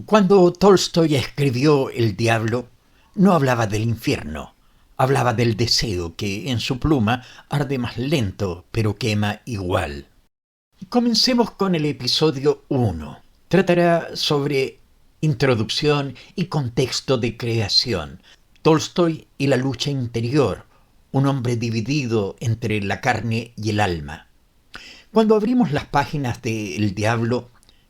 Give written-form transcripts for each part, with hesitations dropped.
Cuando Tolstoy escribió El diablo, no hablaba del infierno, hablaba del deseo que en su pluma arde más lento, pero quema igual. Comencemos con el episodio 1. Tratará sobre introducción y contexto de creación. Tolstoy y la lucha interior, un hombre dividido entre la carne y el alma. Cuando abrimos las páginas de El diablo,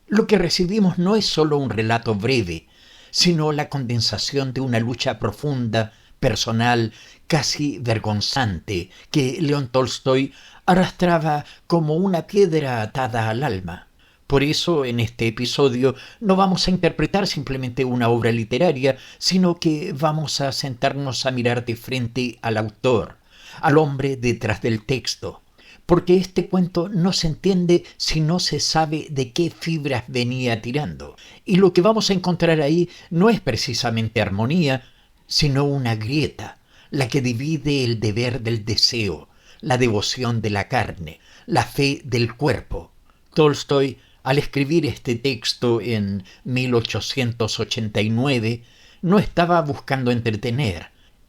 lo que recibimos no es solo un relato breve, sino la condensación de una lucha profunda, personal, casi vergonzante, que León Tolstoy arrastraba como una piedra atada al alma. Por eso, en este episodio, no vamos a interpretar simplemente una obra literaria, sino que vamos a sentarnos a mirar de frente al autor, al hombre detrás del texto, porque este cuento no se entiende si no se sabe de qué fibras venía tirando. Y lo que vamos a encontrar ahí no es precisamente armonía, sino una grieta, la que divide el deber del deseo, la devoción de la carne, la fe del cuerpo. Tolstoy, al escribir este texto en 1889, no estaba buscando entretener,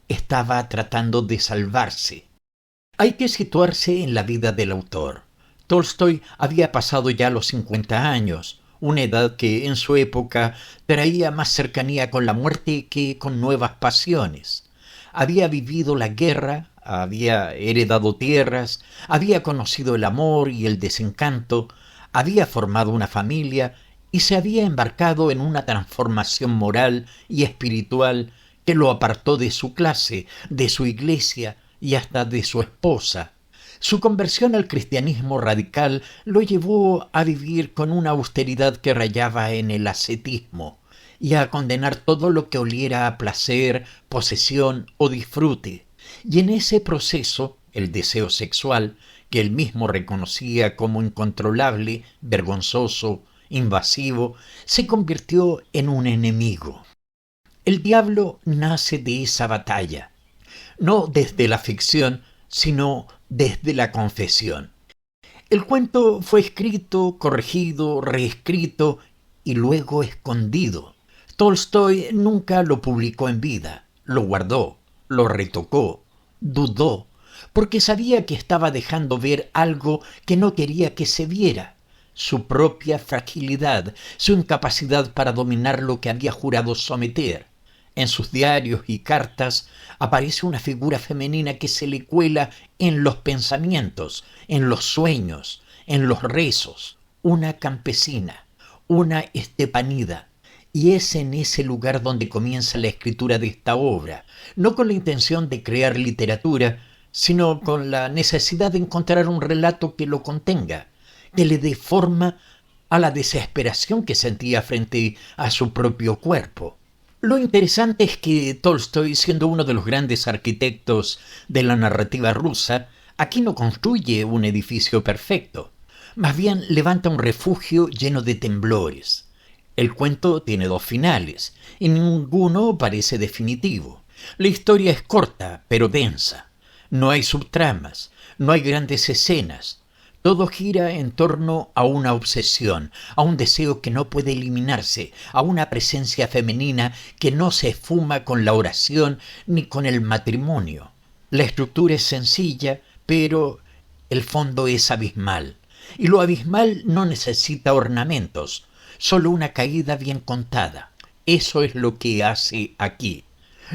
estaba tratando de salvarse. Hay que situarse en la vida del autor. Tolstoy había pasado ya los 50 años, una edad que en su época traía más cercanía con la muerte que con nuevas pasiones. Había vivido la guerra, había heredado tierras, había conocido el amor y el desencanto, había formado una familia y se había embarcado en una transformación moral y espiritual que lo apartó de su clase, de su iglesia y hasta de su esposa. Su conversión al cristianismo radical lo llevó a vivir con una austeridad que rayaba en el ascetismo y a condenar todo lo que oliera a placer, posesión o disfrute. Y en ese proceso, el deseo sexual, que él mismo reconocía como incontrolable, vergonzoso, invasivo, se convirtió en un enemigo. El diablo nace de esa batalla, no desde la ficción, sino desde la confesión. El cuento fue escrito, corregido, reescrito y luego escondido. Tolstoy nunca lo publicó en vida, lo guardó, lo retocó, dudó, porque sabía que estaba dejando ver algo que no quería que se viera, su propia fragilidad, su incapacidad para dominar lo que había jurado someter. En sus diarios y cartas aparece una figura femenina que se le cuela en los pensamientos, en los sueños, en los rezos, una campesina, una estepanida. Y es en ese lugar donde comienza la escritura de esta obra, no con la intención de crear literatura, sino con la necesidad de encontrar un relato que lo contenga, que le dé forma a la desesperación que sentía frente a su propio cuerpo. Lo interesante es que Tolstoy, siendo uno de los grandes arquitectos de la narrativa rusa, aquí no construye un edificio perfecto, más bien levanta un refugio lleno de temblores. El cuento tiene dos finales, y ninguno parece definitivo. La historia es corta, pero densa. No hay subtramas, no hay grandes escenas. Todo gira en torno a una obsesión, a un deseo que no puede eliminarse, a una presencia femenina que no se esfuma con la oración ni con el matrimonio. La estructura es sencilla, pero el fondo es abismal. Y lo abismal no necesita ornamentos, solo una caída bien contada. Eso es lo que hace aquí.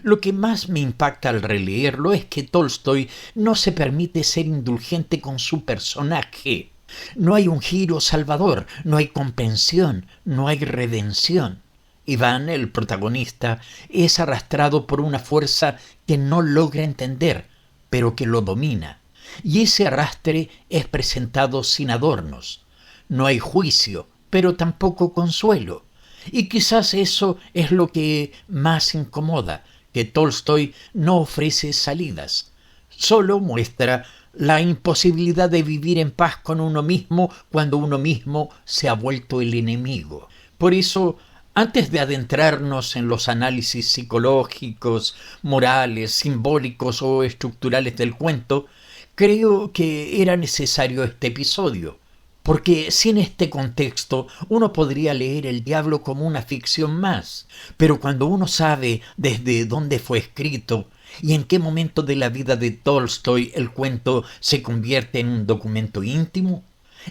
Lo que más me impacta al releerlo es que Tolstoy no se permite ser indulgente con su personaje. No hay un giro salvador, no hay comprensión, no hay redención. Iván, el protagonista, es arrastrado por una fuerza que no logra entender, pero que lo domina. Y ese arrastre es presentado sin adornos. No hay juicio, pero tampoco consuelo. Y quizás eso es lo que más incomoda, que Tolstoy no ofrece salidas, solo muestra la imposibilidad de vivir en paz con uno mismo cuando uno mismo se ha vuelto el enemigo. Por eso, antes de adentrarnos en los análisis psicológicos, morales, simbólicos o estructurales del cuento, creo que era necesario este episodio, Porque sin este contexto uno podría leer El Diablo como una ficción más, pero cuando uno sabe desde dónde fue escrito y en qué momento de la vida de Tolstoy el cuento se convierte en un documento íntimo,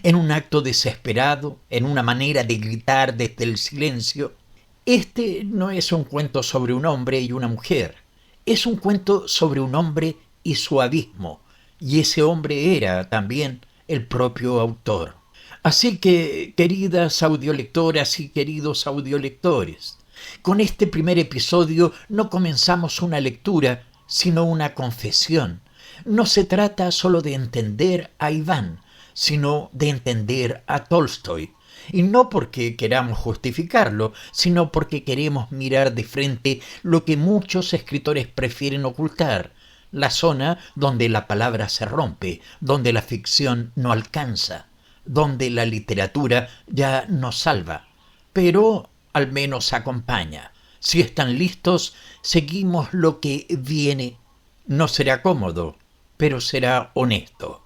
en un acto desesperado, en una manera de gritar desde el silencio, este no es un cuento sobre un hombre y una mujer, es un cuento sobre un hombre y su abismo, y ese hombre era también el propio autor. Así que, queridas audiolectoras y queridos audiolectores, con este primer episodio no comenzamos una lectura, sino una confesión. No se trata solo de entender a Iván, sino de entender a Tolstoy. Y no porque queramos justificarlo, sino porque queremos mirar de frente lo que muchos escritores prefieren ocultar, la zona donde la palabra se rompe, donde la ficción no alcanza, donde la literatura ya no salva, pero al menos acompaña. Si están listos, seguimos lo que viene. No será cómodo, pero será honesto.